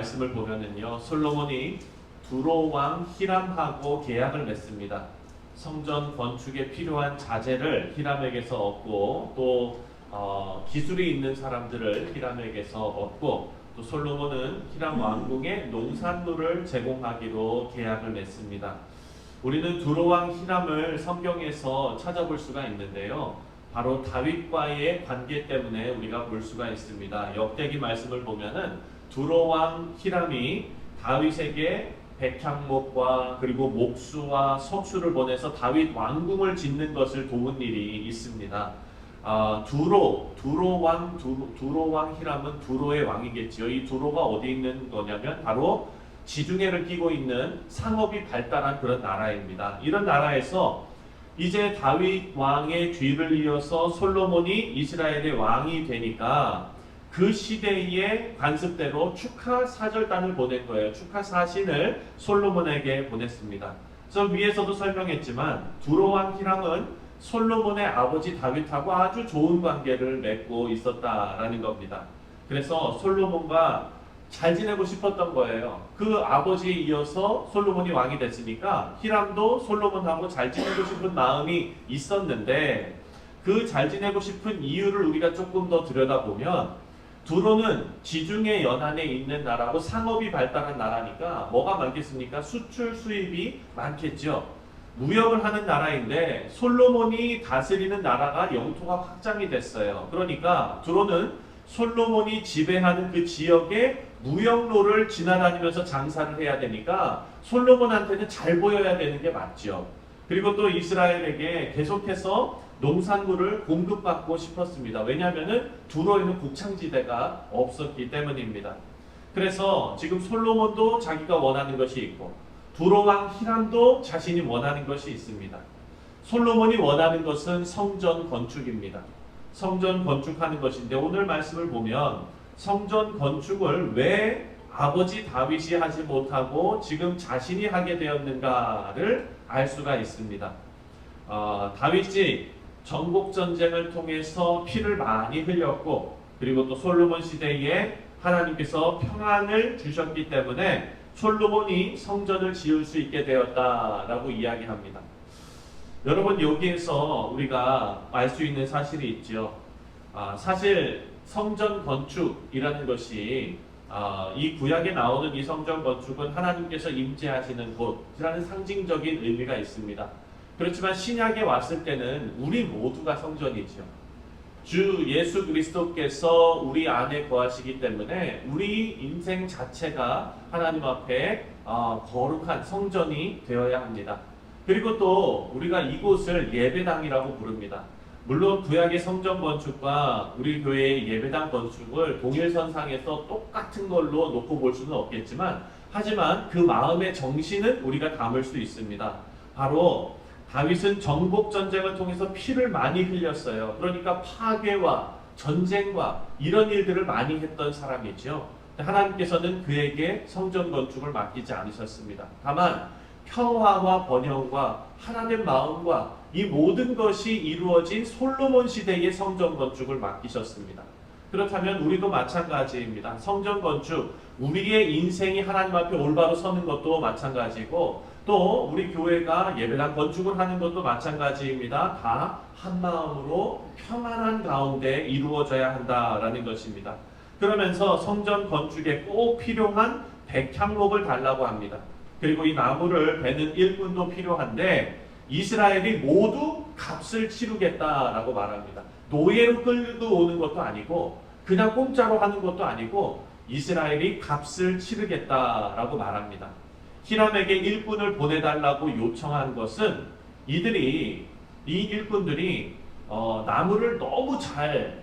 말씀을 보면은요, 솔로몬이 두로 왕 히람하고 계약을 맺습니다. 성전 건축에 필요한 자재를 히람에게서 얻고 또 기술이 있는 사람들을 히람에게서 얻고 또 솔로몬은 히람 왕궁에 농산물을 제공하기로 계약을 맺습니다. 우리는 두로 왕 히람을 성경에서 찾아볼 수가 있는데요. 바로 다윗과의 관계 때문에 우리가 볼 수가 있습니다. 역대기 말씀을 보면은 두로 왕 히람이 다윗에게 백향목과 그리고 목수와 석수를 보내서 다윗 왕궁을 짓는 것을 도운 일이 있습니다. 두로 왕 히람은 두로의 왕이겠지요. 이 두로가 어디 있는 거냐면 바로 지중해를 끼고 있는 상업이 발달한 그런 나라입니다. 이런 나라에서 이제 다윗 왕의 뒤를 이어서 솔로몬이 이스라엘의 왕이 되니까 그 시대의 관습대로 축하 사절단을 보낸 거예요. 축하 사신을 솔로몬에게 보냈습니다. 그래서 위에서도 설명했지만 두로 왕 히람은 솔로몬의 아버지 다윗하고 아주 좋은 관계를 맺고 있었다라는 겁니다. 그래서 솔로몬과 잘 지내고 싶었던 거예요. 그 아버지에 이어서 솔로몬이 왕이 됐으니까 히람도 솔로몬하고 잘 지내고 싶은 마음이 있었는데 그 잘 지내고 싶은 이유를 우리가 조금 더 들여다보면 두로는 지중해 연안에 있는 나라고 상업이 발달한 나라니까 뭐가 많겠습니까? 수출 수입이 많겠죠. 무역을 하는 나라인데 솔로몬이 다스리는 나라가 영토가 확장이 됐어요. 그러니까 두로는 솔로몬이 지배하는 그 지역에 무역로를 지나다니면서 장사를 해야 되니까 솔로몬한테는 잘 보여야 되는 게 맞죠. 그리고 또 이스라엘에게 계속해서 농산물을 공급받고 싶었습니다. 왜냐하면 두로에는 곡창지대가 없었기 때문입니다. 그래서 지금 솔로몬도 자기가 원하는 것이 있고 두로 왕 히람도 자신이 원하는 것이 있습니다. 솔로몬이 원하는 것은 성전 건축입니다. 성전 건축하는 것인데 오늘 말씀을 보면 성전 건축을 왜 아버지 다윗이 하지 못하고 지금 자신이 하게 되었는가를 알 수가 있습니다. 다윗이 전국전쟁을 통해서 피를 많이 흘렸고 그리고 또 솔로몬 시대에 하나님께서 평안을 주셨기 때문에 솔로몬이 성전을 지을 수 있게 되었다라고 이야기합니다. 여러분 여기에서 우리가 알 수 있는 사실이 있죠. 사실 성전 건축이라는 것이 이 구약에 나오는 이 성전 건축은 하나님께서 임재하시는 곳이라는 상징적인 의미가 있습니다. 그렇지만 신약에 왔을 때는 우리 모두가 성전이죠. 주 예수 그리스도께서 우리 안에 거하시기 때문에 우리 인생 자체가 하나님 앞에 거룩한 성전이 되어야 합니다. 그리고 또 우리가 이곳을 예배당이라고 부릅니다. 물론 구약의 성전 건축과 우리 교회의 예배당 건축을 동일선상에서 똑같은 걸로 놓고 볼 수는 없겠지만 하지만 그 마음의 정신은 우리가 담을 수 있습니다. 바로 다윗은 정복전쟁을 통해서 피를 많이 흘렸어요. 그러니까 파괴와 전쟁과 이런 일들을 많이 했던 사람이죠. 하나님께서는 그에게 성전 건축을 맡기지 않으셨습니다. 다만 평화와 번영과 하나님의 마음과 이 모든 것이 이루어진 솔로몬 시대의 성전 건축을 맡기셨습니다. 그렇다면 우리도 마찬가지입니다. 성전 건축, 우리의 인생이 하나님 앞에 올바로 서는 것도 마찬가지고 또 우리 교회가 예배당 건축을 하는 것도 마찬가지입니다. 다 한마음으로 평안한 가운데 이루어져야 한다라는 것입니다. 그러면서 성전 건축에 꼭 필요한 백향목을 달라고 합니다. 그리고 이 나무를 베는 일꾼도 필요한데 이스라엘이 모두 값을 치르겠다라고 말합니다. 노예로 끌고 오는 것도 아니고 그냥 공짜로 하는 것도 아니고 이스라엘이 값을 치르겠다라고 말합니다. 히람에게 일꾼을 보내달라고 요청한 것은 이 일꾼들이 나무를 너무 잘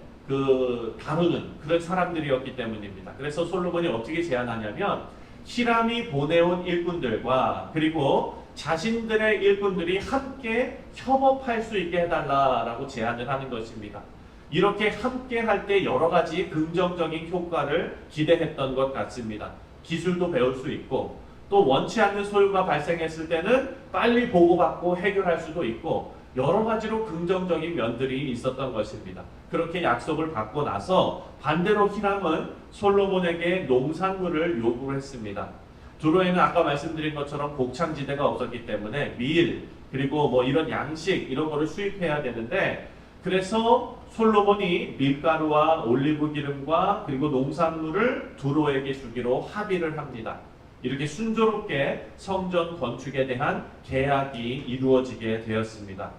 다루는 그런 사람들이었기 때문입니다. 그래서 솔로몬이 어떻게 제안하냐면 히람이 보내온 일꾼들과 그리고 자신들의 일꾼들이 함께 협업할 수 있게 해달라라고 제안을 하는 것입니다. 이렇게 함께 할 때 여러 가지 긍정적인 효과를 기대했던 것 같습니다. 기술도 배울 수 있고 또 원치 않는 소요가 발생했을 때는 빨리 보고받고 해결할 수도 있고 여러 가지로 긍정적인 면들이 있었던 것입니다. 그렇게 약속을 받고 나서 반대로 히람은 솔로몬에게 농산물을 요구를 했습니다. 두로에는 아까 말씀드린 것처럼 곡창지대가 없었기 때문에 밀 그리고 뭐 이런 양식 이런 거를 수입해야 되는데, 그래서 솔로몬이 밀가루와 올리브 기름과 그리고 농산물을 두로에게 주기로 합의를 합니다. 이렇게 순조롭게 성전 건축에 대한 계약이 이루어지게 되었습니다.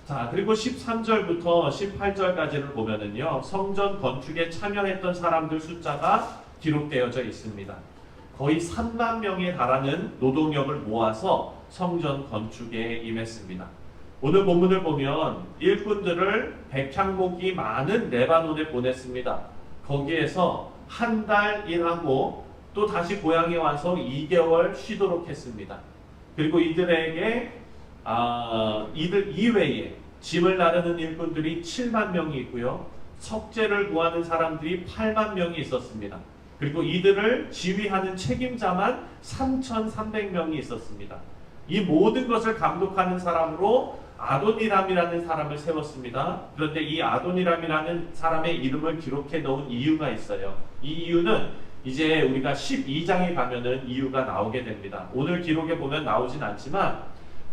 자, 그리고 13절부터 18절까지를 보면은요, 성전 건축에 참여했던 사람들 숫자가 기록되어져 있습니다. 거의 3만 명에 달하는 노동력을 모아서 성전 건축에 임했습니다. 오늘 본문을 보면 일꾼들을 백향목이 많은 레바논에 보냈습니다. 거기에서 한 달 일하고 또 다시 고향에 와서 2개월 쉬도록 했습니다. 그리고 이들에게 이들 이외에 짐을 나르는 일꾼들이 7만 명이 있고요. 석재를 구하는 사람들이 8만 명이 있었습니다. 그리고 이들을 지휘하는 책임자만 3,300명이 있었습니다. 이 모든 것을 감독하는 사람으로 아도니람이라는 사람을 세웠습니다. 그런데 이 아도니람이라는 사람의 이름을 기록해 놓은 이유가 있어요. 이 이유는 이제 우리가 12장에 가면은 이유가 나오게 됩니다. 오늘 기록에 보면 나오진 않지만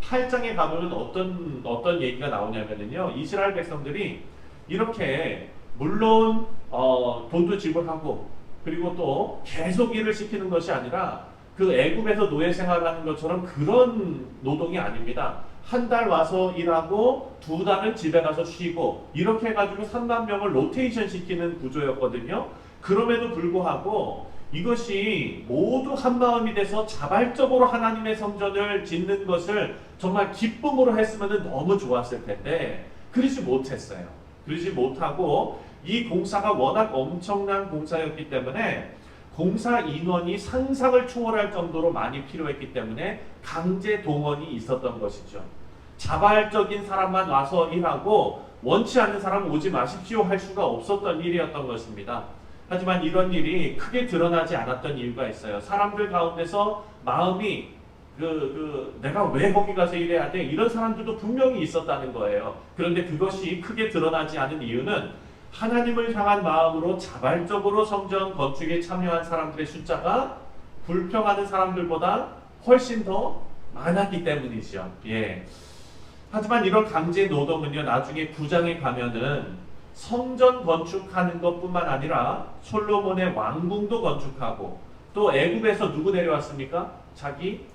8장에 가면은 어떤 얘기가 나오냐면요, 이스라엘 백성들이 이렇게 물론 돈도 지불하고 그리고 또 계속 일을 시키는 것이 아니라 그 애굽에서 노예 생활하는 것처럼 그런 노동이 아닙니다. 한 달 와서 일하고 2달은 집에 가서 쉬고 이렇게 해가지고 3만 명을 로테이션 시키는 구조였거든요. 그럼에도 불구하고 이것이 모두 한마음이 돼서 자발적으로 하나님의 성전을 짓는 것을 정말 기쁨으로 했으면 너무 좋았을 텐데 그러지 못했어요. 그러지 못하고 이 공사가 워낙 엄청난 공사였기 때문에 공사 인원이 상상을 초월할 정도로 많이 필요했기 때문에 강제 동원이 있었던 것이죠. 자발적인 사람만 와서 일하고 원치 않는 사람은 오지 마십시오 할 수가 없었던 일이었던 것입니다. 하지만 이런 일이 크게 드러나지 않았던 이유가 있어요. 사람들 가운데서 마음이 내가 왜 거기 가서 일해야 돼? 이런 사람들도 분명히 있었다는 거예요. 그런데 그것이 크게 드러나지 않은 이유는 하나님을 향한 마음으로 자발적으로 성전 건축에 참여한 사람들의 숫자가 불평하는 사람들보다 훨씬 더 많았기 때문이죠. 예. 하지만 이런 강제 노동은요, 나중에 9장에 가면은 성전 건축하는 것뿐만 아니라 솔로몬의 왕궁도 건축하고 또 애굽에서 누구 내려왔습니까? 자기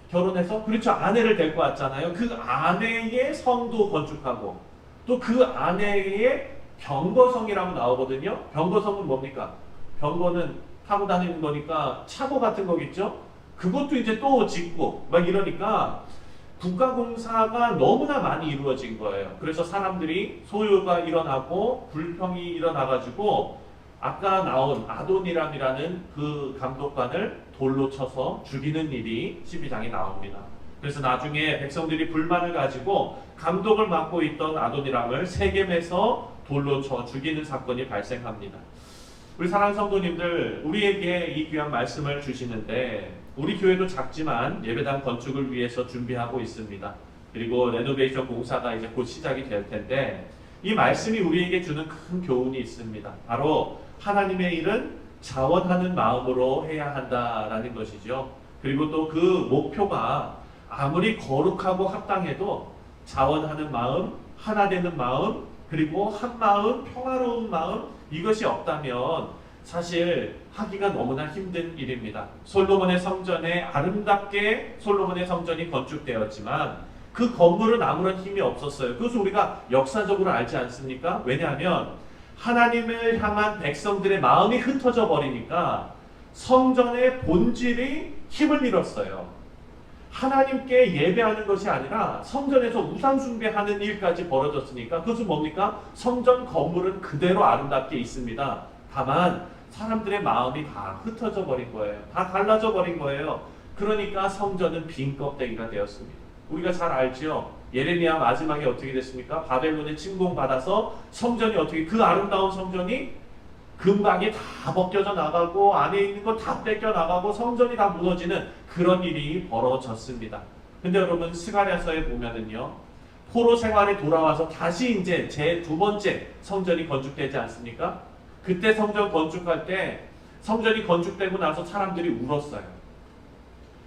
결혼해서 그렇죠, 아내를 데리고 왔잖아요. 그 아내의 성도 건축하고 또 그 아내의 병거성이라고 나오거든요. 병거성은 뭡니까? 병거는 타고 다니는 거니까 차고 같은 거겠죠. 그것도 이제 또 짓고 막 이러니까 국가공사가 너무나 많이 이루어진 거예요. 그래서 사람들이 소요가 일어나고 불평이 일어나가지고 아까 나온 아도니람이라는 그 감독관을 돌로 쳐서 죽이는 일이 12장에 나옵니다. 그래서 나중에 백성들이 불만을 가지고 감독을 맡고 있던 아도니람을 세겜에서 돌로 쳐 죽이는 사건이 발생합니다. 우리 사랑하는 성도님들, 우리에게 이 귀한 말씀을 주시는데 우리 교회도 작지만 예배당 건축을 위해서 준비하고 있습니다. 그리고 레노베이션 공사가 이제 곧 시작이 될 텐데 이 말씀이 우리에게 주는 큰 교훈이 있습니다. 바로 하나님의 일은 자원하는 마음으로 해야 한다라는 것이죠. 그리고 또 그 목표가 아무리 거룩하고 합당해도 자원하는 마음, 하나 되는 마음, 그리고 한 마음, 평화로운 마음, 이것이 없다면 사실 하기가 너무나 힘든 일입니다. 솔로몬의 성전에 아름답게 솔로몬의 성전이 건축되었지만 그 건물은 아무런 힘이 없었어요. 그것을 우리가 역사적으로 알지 않습니까? 왜냐하면 하나님을 향한 백성들의 마음이 흩어져 버리니까 성전의 본질이 힘을 잃었어요. 하나님께 예배하는 것이 아니라 성전에서 우상 숭배하는 일까지 벌어졌으니까 그것은 뭡니까? 성전 건물은 그대로 아름답게 있습니다. 다만 사람들의 마음이 다 흩어져 버린 거예요. 다 갈라져 버린 거예요. 그러니까 성전은 빈 껍데기가 되었습니다. 우리가 잘 알죠? 예레미야 마지막에 어떻게 됐습니까? 바벨론에 침공받아서 성전이 어떻게, 그 아름다운 성전이 금박이 다 벗겨져 나가고 안에 있는 거 다 뺏겨 나가고 성전이 다 무너지는 그런 일이 벌어졌습니다. 근데 여러분 스가랴서에 보면은요, 포로 생활에 돌아와서 다시 이제 제 두 번째 성전이 건축되지 않습니까? 그때 성전 건축할 때 성전이 건축되고 나서 사람들이 울었어요.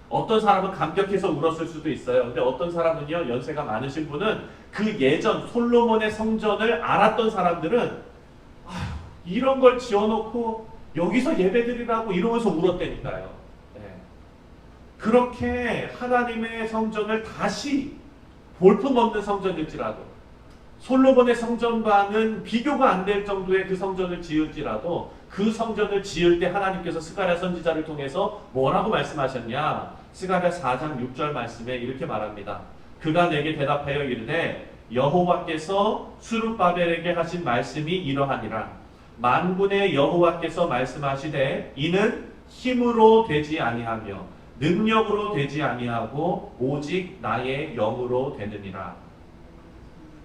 어떤 사람은 감격해서 울었을 수도 있어요. 근데 어떤 사람은요, 연세가 많으신 분은 그 예전 솔로몬의 성전을 알았던 사람들은 이런 걸 지어놓고 여기서 예배드리라고 이러면서 울었다니까요. 네. 그렇게 하나님의 성전을 다시 볼품없는 성전일지라도 솔로몬의 성전과는 비교가 안 될 정도의 그 성전을 지을지라도 그 성전을 지을 때 하나님께서 스가랴 선지자를 통해서 뭐라고 말씀하셨냐? 스가랴 4장 6절 말씀에 이렇게 말합니다. 그가 내게 대답하여 이르되 여호와께서 스룹바벨에게 하신 말씀이 이러하니라. 만군의 여호와께서 말씀하시되 이는 힘으로 되지 아니하며 능력으로 되지 아니하고 오직 나의 영으로 되느니라.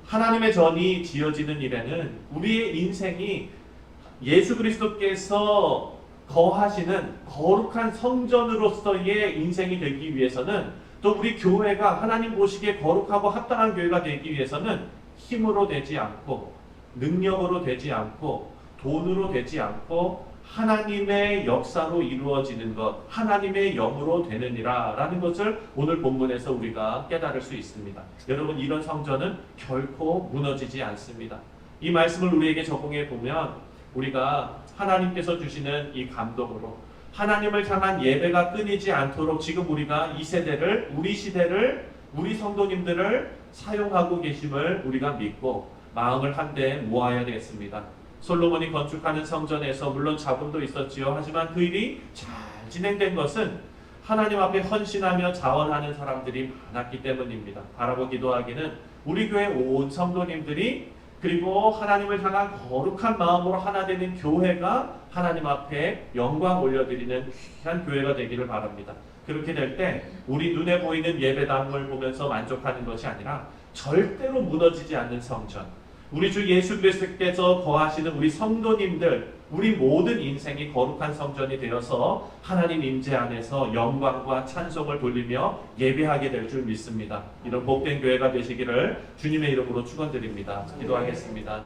하나님의 전이 지어지는 일에는 우리의 인생이 예수 그리스도께서 거하시는 거룩한 성전으로서의 인생이 되기 위해서는, 또 우리 교회가 하나님 보시기에 거룩하고 합당한 교회가 되기 위해서는 힘으로 되지 않고 능력으로 되지 않고 돈으로 되지 않고 하나님의 역사로 이루어지는 것, 하나님의 영으로 되느니라 라는 것을 오늘 본문에서 우리가 깨달을 수 있습니다. 여러분, 이런 성전은 결코 무너지지 않습니다. 이 말씀을 우리에게 적용해 보면 우리가 하나님께서 주시는 이 감동으로 하나님을 향한 예배가 끊이지 않도록 지금 우리가 이 세대를, 우리 시대를, 우리 성도님들을 사용하고 계심을 우리가 믿고 마음을 한데 모아야 되겠습니다. 솔로몬이 건축하는 성전에서 물론 자본도 있었지요. 하지만 그 일이 잘 진행된 것은 하나님 앞에 헌신하며 자원하는 사람들이 많았기 때문입니다. 바라고 기도하기는 우리 교회 온 성도님들이, 그리고 하나님을 향한 거룩한 마음으로 하나 되는 교회가 하나님 앞에 영광 올려드리는 귀한 교회가 되기를 바랍니다. 그렇게 될 때 우리 눈에 보이는 예배당을 보면서 만족하는 것이 아니라 절대로 무너지지 않는 성전, 우리 주 예수 그리스도께서 거하시는 우리 성도님들, 우리 모든 인생이 거룩한 성전이 되어서 하나님 임재 안에서 영광과 찬송을 돌리며 예배하게 될 줄 믿습니다. 이런 복된 교회가 되시기를 주님의 이름으로 축원드립니다. 기도하겠습니다.